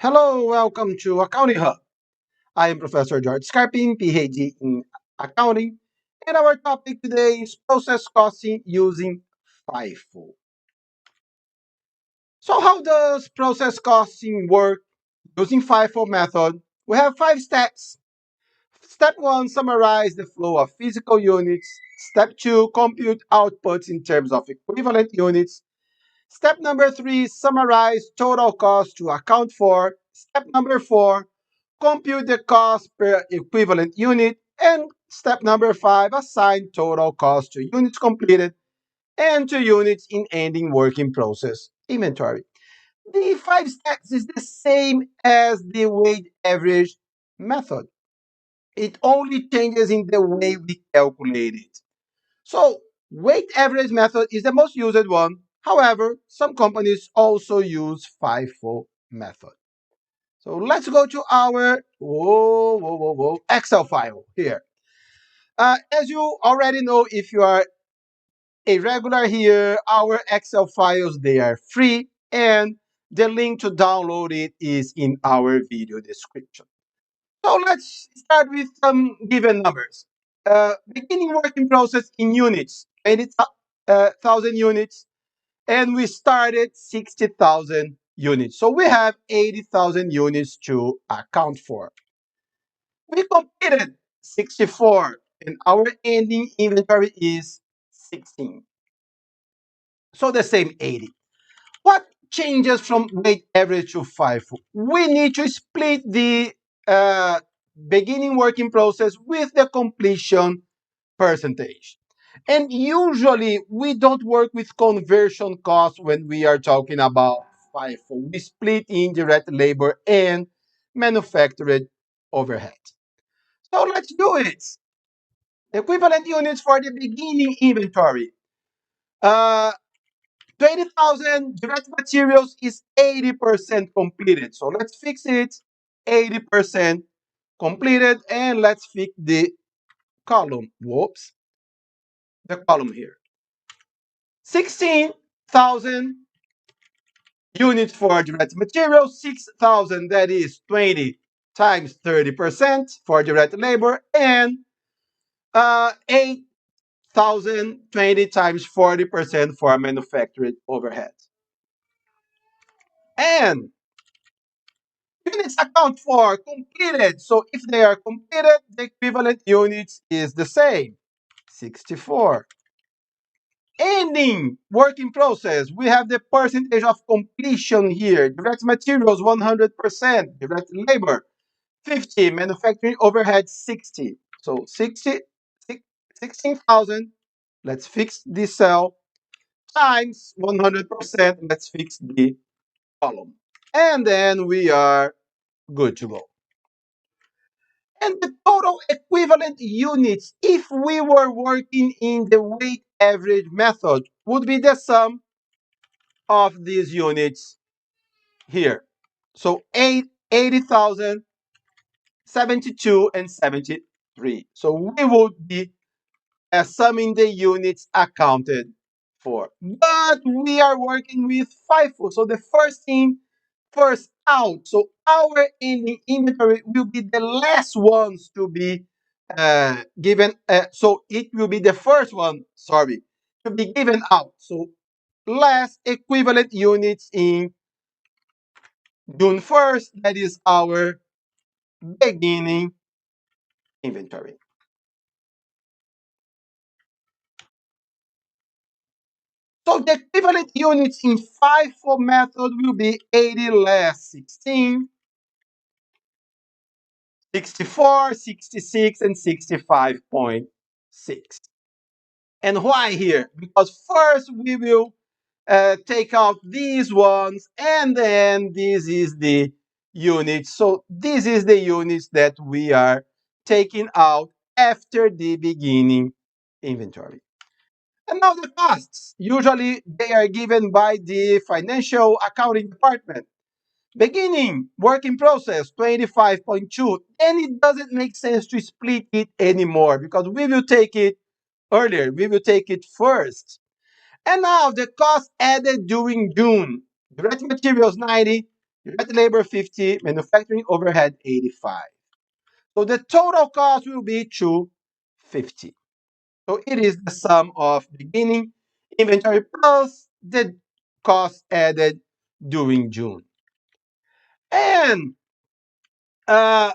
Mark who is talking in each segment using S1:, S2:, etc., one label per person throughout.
S1: Hello, welcome to Accounting Hub. I am Professor George Scarpin, PhD in accounting, and our topic today is process costing using Fifo. So, how does process costing work using Fifo method? We have 5 steps. Step 1, summarize the flow of physical units. Step 2, compute outputs in terms of equivalent units. Step number 3, summarize total cost to account for. Step number 4, compute the cost per equivalent unit. And step number 5, assign total cost to units completed and to units in ending work in process inventory. The 5 steps is the same as the weighted average method. It only changes in the way we calculate it. So, weight average method is the most used one. However, some companies also use FIFO method. So let's go to our Excel file here. As you already know, if you are a regular here, our Excel files, they are free, and the link to download it is in our video description. So let's start with some given numbers. Beginning working process in units, 80,000 units, and we started 60,000 units. So we have 80,000 units to account for. We completed 64, and our ending inventory is 16. So the same 80. What changes from weight average to FIFO? We need to split the uh, beginning working process with the completion percentage. And usually we don't work with conversion costs when we are talking about FIFO. We split indirect labor and manufactured overhead. So let's do it. Equivalent units for the beginning inventory. Uh, 20,000 direct materials is 80% completed. So let's fix it. 80% completed. And let's fix the column. Whoops. The column here. 16,000 units for direct materials. 6,000, that is 20 times 30% for direct labor. And 8,000, 20 times 40% for manufactured overhead. And units account for completed. So if they are completed, the equivalent units is the same, 64. Ending work in process, we have the percentage of completion here. Direct materials, 100%. Direct labor, 50. Manufacturing overhead, 60. So 16,000. Let's fix the cell times 100%. Let's fix the column. And then we are good to go. And the total equivalent units, if we were working in the weight average method, would be the sum of these units here. So 80,000, 72, and 73. So we would be summing the units accounted for. But we are working with FIFO. So the first thing first out. So our ending inventory will be the last ones to be given. So it will be the first one, sorry, to be given out. So last equivalent units in June 1st, that is our beginning inventory. So the equivalent units in FIFO method will be 80 less 16, 64, 66, and 65.6. And why here? Because first we will take out these ones, and then this is the unit. So this is the units that we are taking out after the beginning inventory. And now the costs. Usually they are given by the financial accounting department. Beginning working process 25.2. And it doesn't make sense to split it anymore because we will take it earlier. We will take it first. And now the cost added during June. Direct materials 90, direct labor 50, manufacturing overhead 85. So the total cost will be 250. So it is the sum of beginning inventory plus the cost added during June. And uh,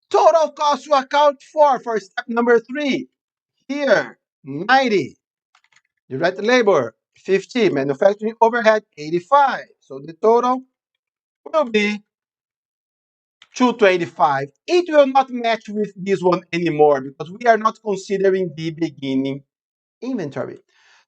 S1: total cost to account for step number 3. Here, 90. Direct labor, 50. Manufacturing overhead, 85. So the total will be 225. It will not match with this one anymore because we are not considering the beginning inventory.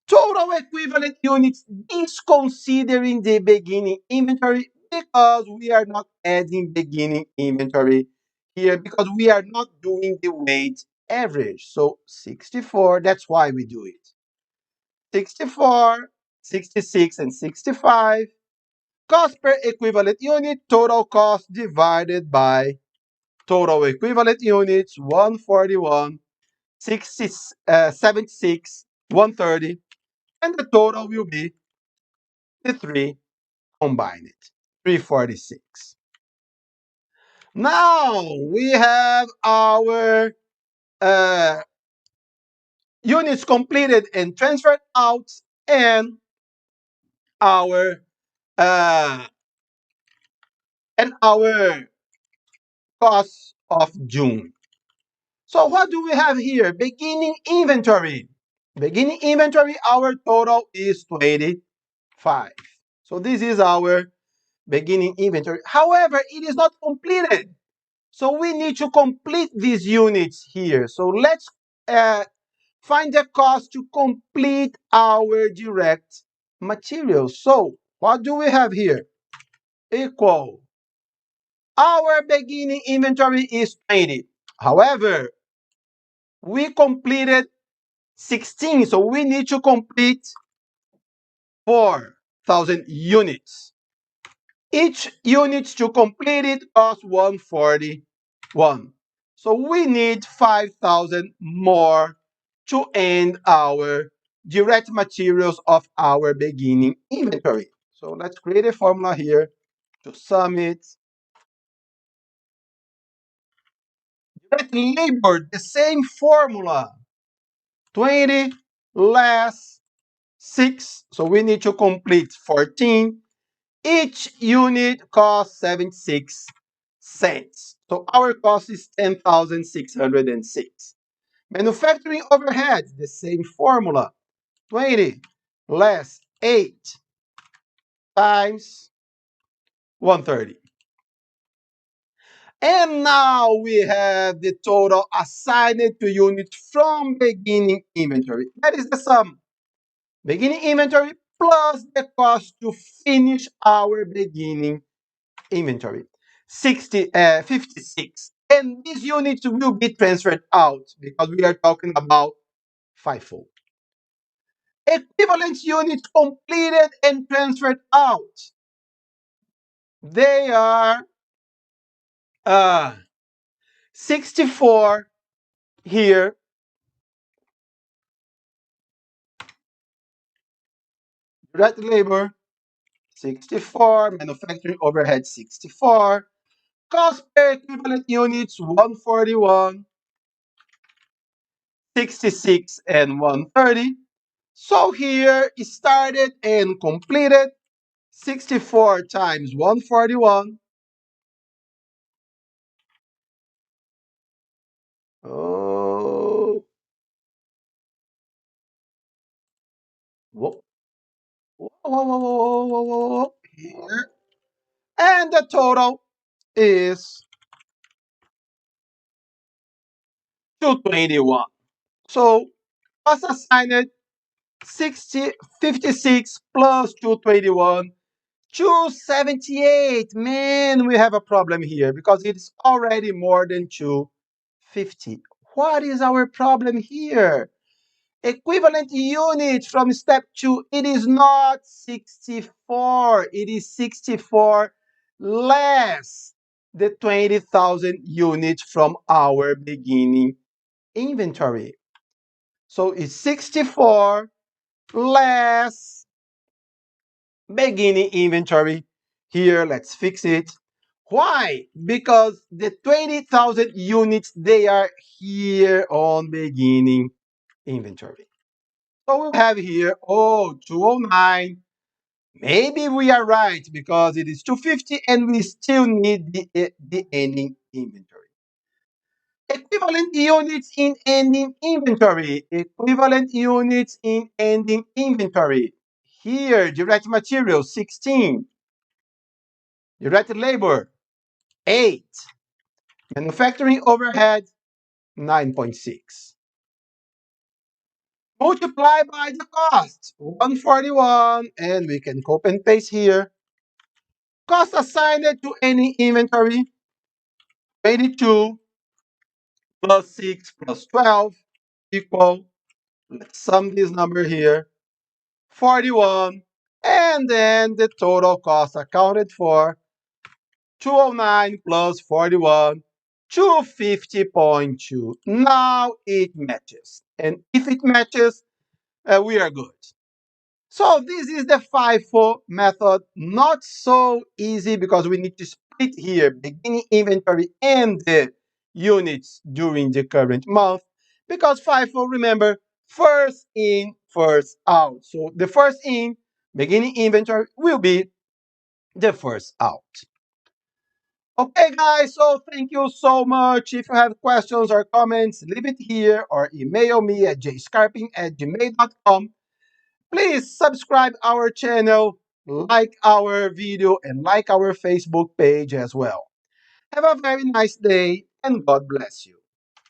S1: Total equivalent units is considering the beginning inventory because we are not adding beginning inventory here because we are not doing the weight average. So 64, that's why we do it. 64, 66, and 65. Cost per equivalent unit, total cost divided by total equivalent units, 141, 60, 76, 130, and the total will be the 3 combined, 346. Now we have our uh, units completed and transferred out and our uh, our cost of June. So what do we have here? Beginning inventory. Beginning inventory, our total is 25. So this is our beginning inventory. However, it is not completed. So we need to complete these units here. So let's uh, find the cost to complete our direct materials. So what do we have here? Equal. Our beginning inventory is 20. However, we completed 16, so we need to complete 4,000 units. Each unit to complete it costs 141. So we need 5,000 more to end our direct materials of our beginning inventory. So let's create a formula here to sum it. Direct labor, the same formula. 20 less 6. So we need to complete 14. Each unit costs 76 cents. So our cost is 10,606. Manufacturing overhead, the same formula. 20 less 8 times 130. And now we have the total assigned to units from beginning inventory. That is the sum. Beginning inventory plus the cost to finish our beginning inventory. 56. And these units will be transferred out because we are talking about FIFO. Equivalent units completed and transferred out. They are 64 here. Direct labor 64, manufacturing overhead 64, cost per equivalent units 141, 66, and 130. So here it started and completed 64 times 141. Oh, whoa, whoa, whoa, whoa, whoa, whoa, whoa, whoa. Here. And the total is 221. So cost assigned 60, 56 plus 221, 278. Man, we have a problem here because it's already more than 250. What is our problem here? Equivalent units from step 2, it is not 64. It is 64 less the 20,000 units from our beginning inventory. So it's 64 less beginning inventory Here, let's fix it. Why? Because the 20,000 units, they are here on beginning inventory. So we'll have here, 209. Maybe we are right because it is 250 and we still need the ending inventory. Equivalent units in ending inventory. Equivalent units in ending inventory. Here, direct material, 16. Direct labor, 8. Manufacturing overhead, 9.6. Multiply by the cost, 141, and we can copy and paste here. Cost assigned to any inventory, 22 plus 6 plus 12 equal, let's sum this number here, 41. And then the total cost accounted for, 209 plus 41, 250.2. Now it matches. And if it matches, we are good. So this is the FIFO method. Not so easy because we need to split here beginning inventory and the units during the current month. Because FIFO, remember, first in, first out. So the first in, beginning inventory, will be the first out. Okay, guys, so thank you so much. If you have questions or comments, leave it here or email me at jscarping@gmail.com. Please subscribe our channel, like our video, and like our Facebook page as well. Have a very nice day, and God bless you.